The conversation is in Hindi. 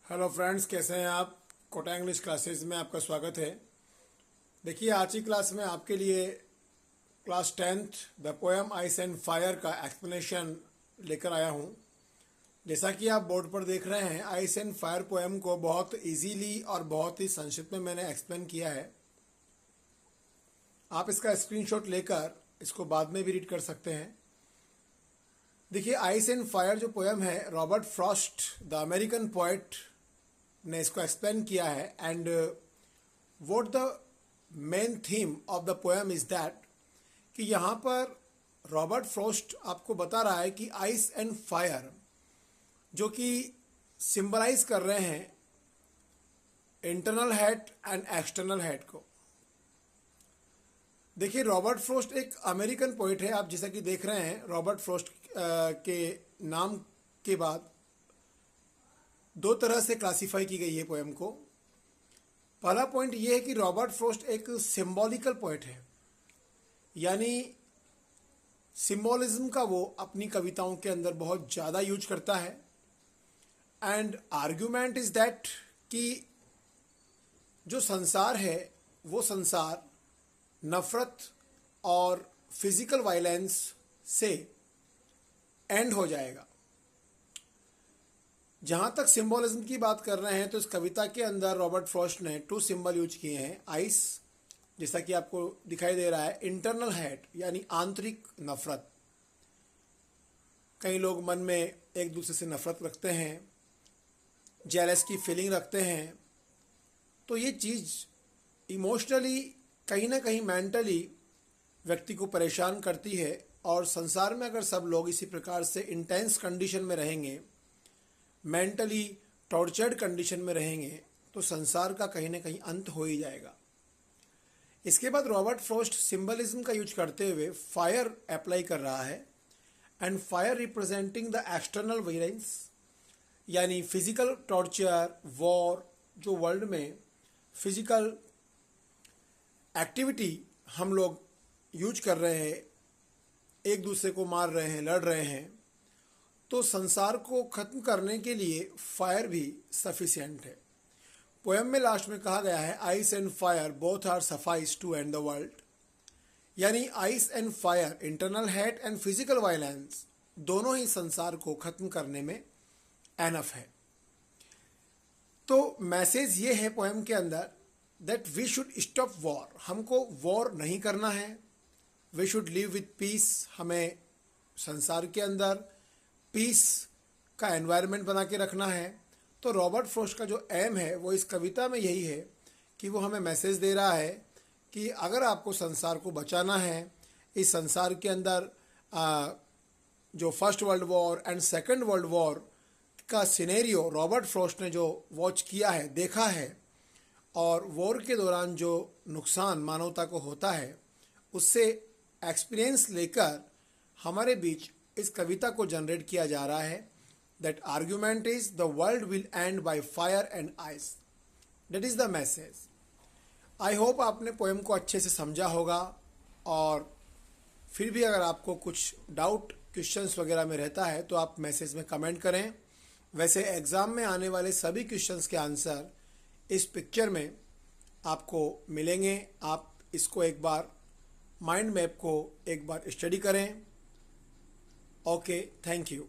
हेलो फ्रेंड्स, कैसे हैं आप। कोटा इंग्लिश क्लासेस में आपका स्वागत है। देखिए, आज की क्लास में आपके लिए class 10th the poem ice and fire का एक्सप्लेनेशन लेकर आया हूं। जैसा कि आप बोर्ड पर देख रहे हैं, आइस एंड फायर पोएम को बहुत इजीली और बहुत ही संक्षिप्त में मैंने एक्सप्लेन किया है। आप इसका स्क्रीनशॉट लेकर इसको बाद में भी रीड कर सकते हैं। देखिए, आइस एंड फायर जो पोएम है, Robert Frost the American poet ने इसको एक्सप्लेन किया है। And what the main theme of the poem is that कि यहाँ पर रॉबर्ट फ्रॉस्ट आपको बता रहा है कि आइस एंड फायर जो कि सिंबलाइज कर रहे हैं internal hate and external hate को। देखिए, रॉबर्ट फ्रॉस्ट एक अमेरिकन पोइट है। आप जैसा कि देख रहे हैं, रॉबर्ट फ्रॉस्ट के नाम के बाद दो तरह से क्लासिफाई की गई है पोएम को। पहला पॉइंट ये है कि रॉबर्ट फ्रॉस्ट एक सिंबॉलिकल पोएट है, यानी सिंबॉलिज्म का वो अपनी कविताओं के अंदर बहुत ज़्यादा यूज करता है। एंड आर्ग्यूमेंट इज दैट कि जो संसार है वो संसार नफरत और फिजिकल वायलेंस से एंड हो जाएगा। जहाँ तक सिंबॉलिज्म की बात कर रहे हैं तो इस कविता के अंदर रॉबर्ट फ्रॉस्ट ने 2 सिंबल यूज किए हैं। आइस, जैसा कि आपको दिखाई दे रहा है, इंटरनल हेट यानी आंतरिक नफरत। कई लोग मन में एक दूसरे से नफरत रखते हैं, जेलस की फीलिंग रखते हैं, तो ये चीज़ इमोशनली कहीं ना कहीं मेंटली व्यक्ति को परेशान करती है। और संसार में अगर सब लोग इसी प्रकार से इंटेंस कंडीशन में रहेंगे, मेंटली टॉर्चर्ड कंडीशन में रहेंगे, तो संसार का कहीं ना कहीं अंत हो ही जाएगा। इसके बाद रॉबर्ट फ्रॉस्ट सिंबलिज्म का यूज करते हुए फायर अप्लाई कर रहा है। And fire representing the external violence, यानी फिजिकल टॉर्चर, वॉर, जो वर्ल्ड में फिजिकल एक्टिविटी हम लोग यूज कर रहे हैं, एक दूसरे को मार रहे हैं, लड़ रहे हैं, तो संसार को खत्म करने के लिए फायर भी सफिशिएंट है। पोएम में लास्ट में कहा गया है, ice and fire both are suffice to end the world, यानी ice and fire, internal hate and physical violence, दोनों ही संसार को खत्म करने में एनफ है। तो मैसेज ये है पोएम के अंदर that we should stop war. हमको वॉर नहीं करना है। We should live with peace. हमें संसार के अंदर पीस का एनवायरनमेंट बना के रखना है। तो रॉबर्ट फ्रॉस्ट का जो एम है वो इस कविता में यही है कि वो हमें मैसेज दे रहा है कि अगर आपको संसार को बचाना है, इस संसार के अंदर जो first world war and second world war का सिनेरियो रॉबर्ट फ्रॉस्ट ने जो वॉच किया है, देखा है, और वॉर के दौरान जो नुकसान मानवता को होता है, उससे एक्सपीरियंस लेकर हमारे बीच इस कविता को जनरेट किया जा रहा है। That argument is the world will and by fire and ice. That is the message. I hope आपने पोएम को अच्छे से समझा होगा। और फिर भी अगर आपको कुछ डाउट, क्वेश्चंस वगैरह में रहता है तो आप मैसेज में कमेंट करें। वैसे एग्ज़ाम में आने वाले सभी क्वेश्चंस के आंसर इस पिक्चर में आपको मिलेंगे। आप इसको एक बार माइंड मैप को एक बार स्टडी करें। Okay, thank you.